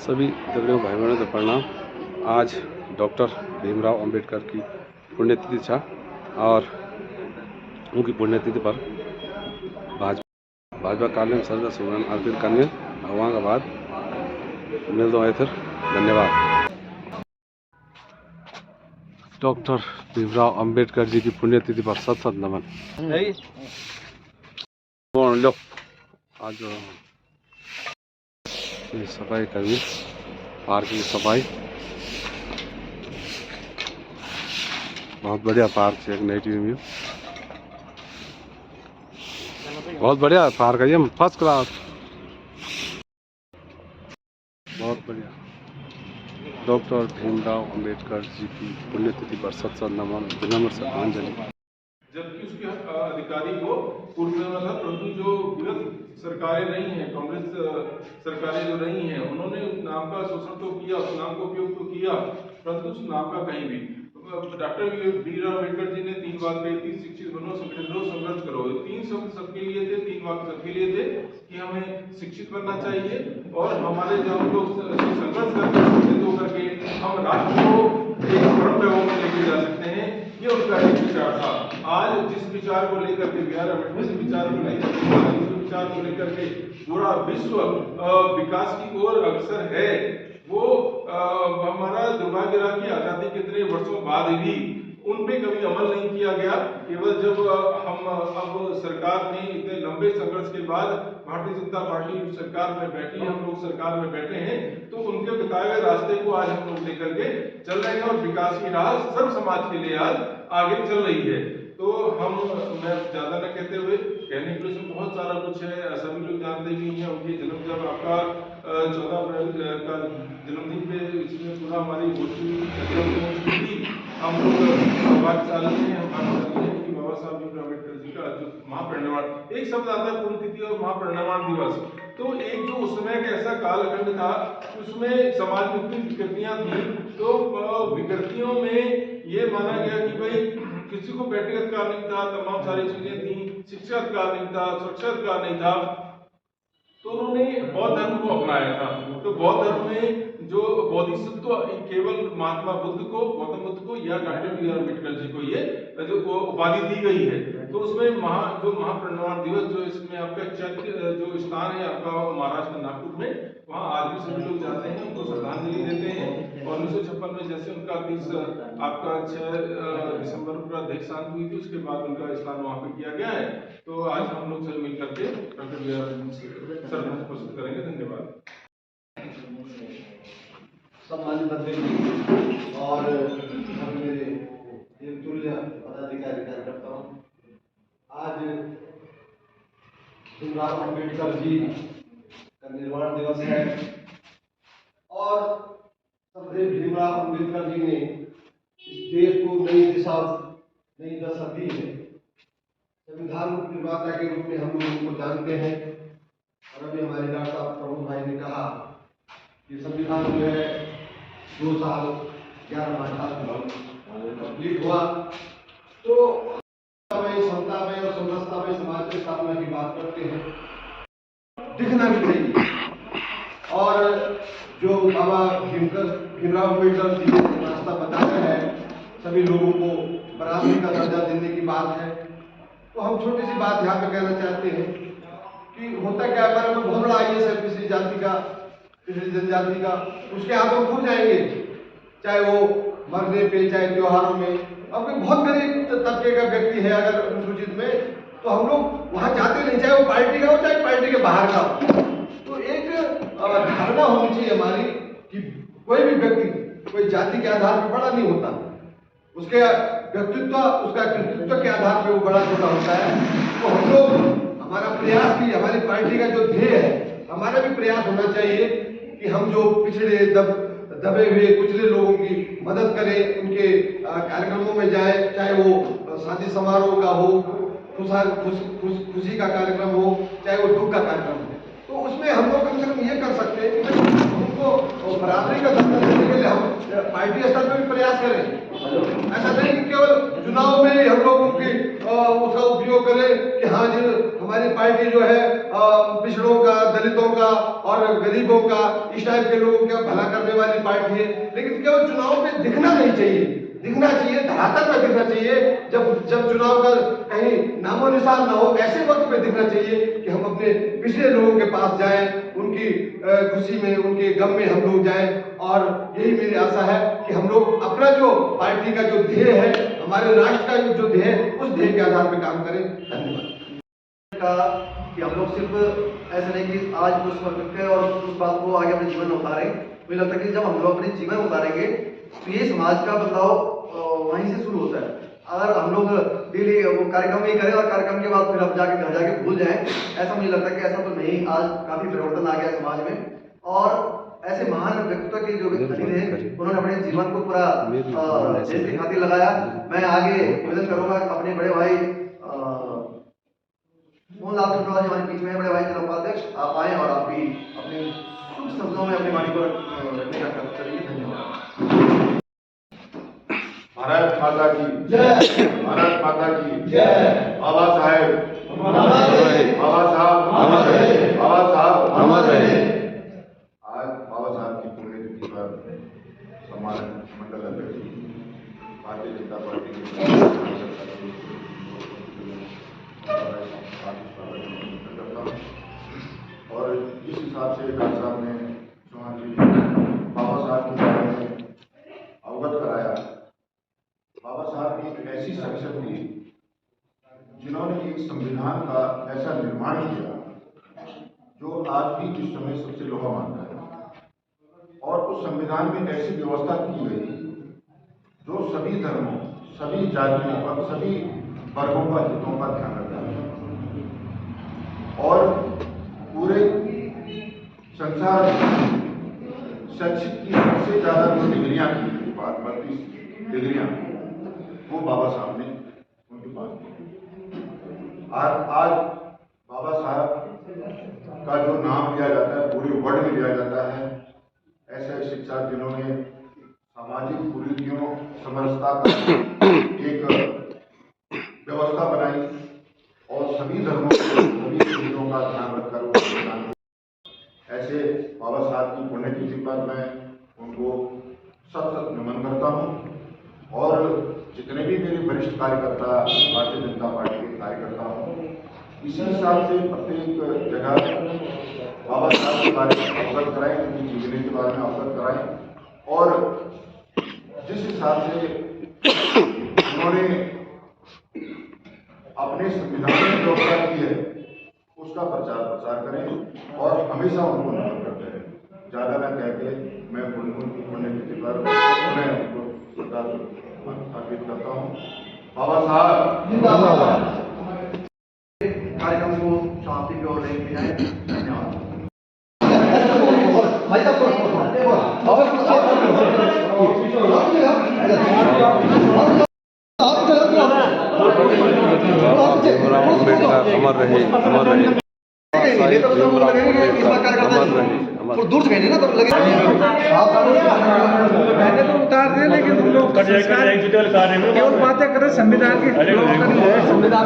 सभी दगड़ियों भाई बहनों को प्रणाम। आज डॉक्टर भीमराव अंबेडकर की पुण्यतिथि था और उनकी पुण्यतिथि पर भाजपा कार्यालय में श्रद्धा सुमन अर्पित करने भगवान का बाद मिल दो फिर धन्यवाद। डॉक्टर भीमराव अंबेडकर जी की पुण्यतिथि पर सत सत नमन। लो आज सफाई करनी, पार्क की सफाई, बहुत बढ़िया पार्क है, एक नेटिव व्यू, बहुत बढ़िया पार्क है ये, फर्स्ट क्लास, बहुत बढ़िया। डॉक्टर भीमराव अंबेडकर जी की पुण्यतिथि पर सत सत नमन, विनम्र श्रद्धांजलि। जबकि उसके अधिकारी को पूर्व में था, परंतु जो विगत सरकारें रही हैं, कांग्रेस सरकारें जो रही हैं, उन्होंने उस नाम का शोषण तो किया, उस नाम का उपयोग तो किया, परंतु उस नाम का कहीं भी डॉक्टर भीमराव अम्बेडकर जी ने 3 बात कही थी, शिक्षित बनो, संगठित रहो, संघर्ष करो। 3 शब्द सबके लिए थे, 3 वाक्य सबके लिए थे कि हमें शिक्षित बनना चाहिए और हमारे जो हम लोग संघर्ष करके संगठित होकर के हम राष्ट्र को एक परम वैभव में लेके जा सकते हैं, ये उनका एक विचार था। आज जिस विचार को लेकर के बिहार अम्बेडकर विचार को लेकर के पूरा विश्व विकास की ओर अग्रसर है, वो हमारा दुर्भाग्य रहा कि आजादी के इतने वर्षों बाद भी उन पे कभी अमल नहीं किया गया। केवल जब हम अब सरकार में इतने लंबे संघर्ष के बाद भारतीय जनता पार्टी सरकार में बैठी, हम लोग सरकार में बैठे हैं, तो उनके बताए हुए रास्ते को आज हम लोग लेकर के चल रहे हैं और विकास की राह सर्व समाज के लिए आज आगे चल रही है। तो मैं ज्यादा न कहते हुए, कहने के लिए बहुत सारा कुछ है, सभी लोग जानते भी हैं। उनके जन्म जब आपका 14 अप्रैल का जन्मदिन पे इसमें पूरा हमारी थी, हम लोग सौभाग्यशाली हैं कि बाबा साहब भीमराव अम्बेडकर जी का जो महापरिनिर्वाण, एक शब्द आता है पुण्यतिथि और महापरिनिर्वाण दिवस, तो एक जो उस समय का ऐसा कालखंड था, उसमें समाज में इतनी विकृतियां थी, तो विकृतियों में ये माना गया कि भाई किसी को व्यक्तिगत अधिकार नहीं था, तमाम सारी चीजें थी, शिक्षा अधिकार नहीं था, सुरक्षा अधिकार नहीं था, तो उन्होंने बौद्ध धर्म को अपनाया था। तो बौद्ध धर्म में जो बोधिसत्व केवल महात्मा बुद्ध को, गौतम बुद्ध को या डॉक्टर भीमराव अम्बेडकर जी को ये जो उपाधि दी गई है, तो उसमें जो महापरिनिर्वाण दिवस जो इसमें आपका चैत्य जो स्थान है आपका महाराष्ट्र नागपुर में, वहाँ आज भी सभी लोग जाते हैं, उनको श्रद्धांजलि देते हैं। और 1956 में जैसे उनका 30 आपका 6 दिसंबर को देहांत हुई थी, उसके बाद उनका स्थान वहाँ पे किया गया है। तो आज हम लोग सभी मिलकर के डॉक्टर भीमराव श्रद्धांजलि प्रस्तुत करेंगे। धन्यवाद। सम्मानित अध्यक्ष और मेरे तुल्य पदाधिकारी कार्यकर्ताओं, आज भीमराव अम्बेडकर जी का निर्वाण दिवस है और श्रद्धेय भीमराव अम्बेडकर जी ने इस देश को नई दिशा, नई दशा दी है। संविधान निर्माता के रूप में हम लोग उनको जानते हैं और अभी हमारे डॉक्टर साहब प्रभु भाई ने कहा कि संविधान जो है 2 साल 11 माह कंप्लीट हुआ, तो क्षमता में और समरसता में समाज की स्थापना की बात करते हैं, दिखना भी चाहिए। और जो बाबा भीमराव अम्बेडकर जी ने रास्ता बताया है, सभी लोगों को बराबरी का दर्जा देने की बात है, तो हम छोटी सी बात यहाँ पे कहना चाहते हैं कि होता क्या है, हमारे बहुत बड़ा IAS है किसी जाति का, किसी जनजाति का, उसके हाथ में खो जाएंगे, चाहे वो मरने पे, चाहे त्योहारों में। अब कोई बहुत गरीब तबके का व्यक्ति है अगर अनुसूचित में, तो हम लोग वहां जाते नहीं, चाहे वो पार्टी का हो चाहे पार्टी के बाहर का हो। तो एक धारणा होनी चाहिए हमारी कि कोई भी व्यक्ति कोई जाति के आधार पर बड़ा नहीं होता, उसके व्यक्तित्व, उसका कृतित्व के आधार पर वो बड़ा छोटा होता है। तो हम लोग, हमारा प्रयास भी, हमारी पार्टी का जो ध्येय है, हमारा भी प्रयास होना चाहिए कि हम जो पिछड़े दबे हुए कुचले लोगों की मदद करें, उनके कार्यक्रमों में जाए, चाहे वो शादी समारोह का हो, खुशी का कार्यक्रम हो, चाहे वो दुख का कार्यक्रम हो, तो उसमें हम लोग कम से कम ये कर सकते हैं कि उनको बराबरी का दर्जा देने के लिए हम पार्टी स्तर पर भी प्रयास करें। ऐसा नहीं कि केवल चुनाव में हम लोग उसका उपयोग करें कि हाँ जी हमारी पार्टी जो है पिछड़ों का, दलितों का और गरीबों का, इस टाइप के लोगों का भला करने वाली पार्टी है, लेकिन केवल चुनाव में दिखना नहीं चाहिए, दिखना चाहिए धरातल पर दिखना चाहिए। जब चुनाव का कहीं नामो निशान ना हो, ऐसे वक्त पे दिखना चाहिए कि हम अपने पिछले लोगों के पास जाएं, उनकी खुशी में, उनके गम में हम लोग जाएं। और यही मेरी आशा है कि हम लोग अपना जो पार्टी का जो ध्येय है, हमारे राष्ट्र का जो ध्येय है, उस ध्येय के आधार पर काम करें। धन्यवाद। कि हम लोग सिर्फ ऐसा नहीं कि आज कुछ समर्पित करें और उस बात को आगे अपने जीवन में उतारें। मुझे लगता है कि जब हम लोग अपने जीवन में उतारेंगे तो ये समाज का बदलाव वहीं से शुरू होता है। अगर हम लोग डेली वो कार्यक्रम ही करें और कार्यक्रम के बाद फिर हम जाके घर जाके भूल जाएं, ऐसा मुझे लगता है कि ऐसा तो नहीं। आज काफी परिवर्तन आ गया समाज में और ऐसे महान व्यक्तित्व के जो व्यक्ति थे उन्होंने अपने जीवन को पूरा देश की खातिर लगाया। मैं आगे निवेदन करूंगा अपने बड़े भाई मोहनलाल खंडवा जी हमारे बीच में, बड़े भाई जिला उपाध्यक्ष, आप आए और आप भी अपने कुछ शब्दों में अपनी वाणी को रखने का करिए। धन्यवाद। भारत माता की जय, भारत माता की जय। बाबा साहेब अमर रहे, बाबा साहब अमर रहे, बाबा साहब अमर रहे। आज बाबा साहब की पुण्यतिथि पर सम्मानित मंडल अध्यक्ष भारतीय जनता पार्टी के करता हूँ। और जिस हिसाब से डॉक्टर साहब ने चौहान जी बाबा साहब के बारे में अवगत कराया, बाबा साहब एक ऐसी शख्सियत थी जिन्होंने एक संविधान का ऐसा निर्माण किया जो आज भी विश्व में सबसे लोहा मानता है। और उस संविधान में ऐसी व्यवस्था की गई जो सभी धर्मों, सभी जातियों और सभी वर्गों का हितों का ध्यान रखता है। और पूरे संसार में शैक्षिक की सबसे ज्यादा जो डिग्रियां की बात 32 डिग्रियां वो बाबा साहब ने उनके पास की। आज बाबा साहब का जो नाम लिया जाता है पूरे वर्ल्ड में लिया जाता है। ऐसे शिक्षक जिन्होंने सामाजिक कुरीतियों, समरसता का एक व्यवस्था बनाई और सभी धर्मों सभी चीजों का ध्यान रखकर ऐसे बाबा साहब की पुण्यतिथि पर मैं उनको सत नमन करता हूँ। और जितने भी मेरे वरिष्ठ कार्यकर्ता भारतीय जनता पार्टी के कार्यकर्ता हूँ, इसी हिसाब से प्रत्येक जगह बाबा साहब के बारे में अवगत कराएं, उनकी जीवनी के बारे में अवगत कराएं। और जिस हिसाब से उन्होंने अपने संविधान में व्यवस्था की है उसका प्रचार प्रसार करें और हमेशा उनको नमन करते हैं। ज्यादा न कहते मैं उनकी पुण्यतिथि पर उन्हें उनको श्रद्धांजलि अर्पित करता हूँ। बाबा साहब जिंदाबाद। कार्यक्रम को समाप्ति की ओर लेके जाए। धन्यवाद। भीमराव अम्बेडकर अमर रहे, अमर रहे। दूर से कहने ना तो लगे मैंने तो उतार दिए, लेकिन तुम लोग केवल बातें करें संविधान की। संविधान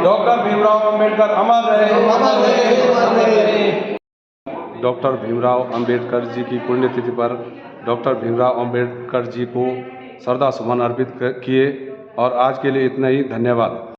डॉक्टर भीमराव अम्बेडकर अमर रहे। डॉक्टर भीमराव अम्बेडकर जी की पुण्यतिथि पर डॉक्टर भीमराव अम्बेडकर जी को श्रद्धा सुमन अर्पित किए। और आज के लिए इतना ही। धन्यवाद।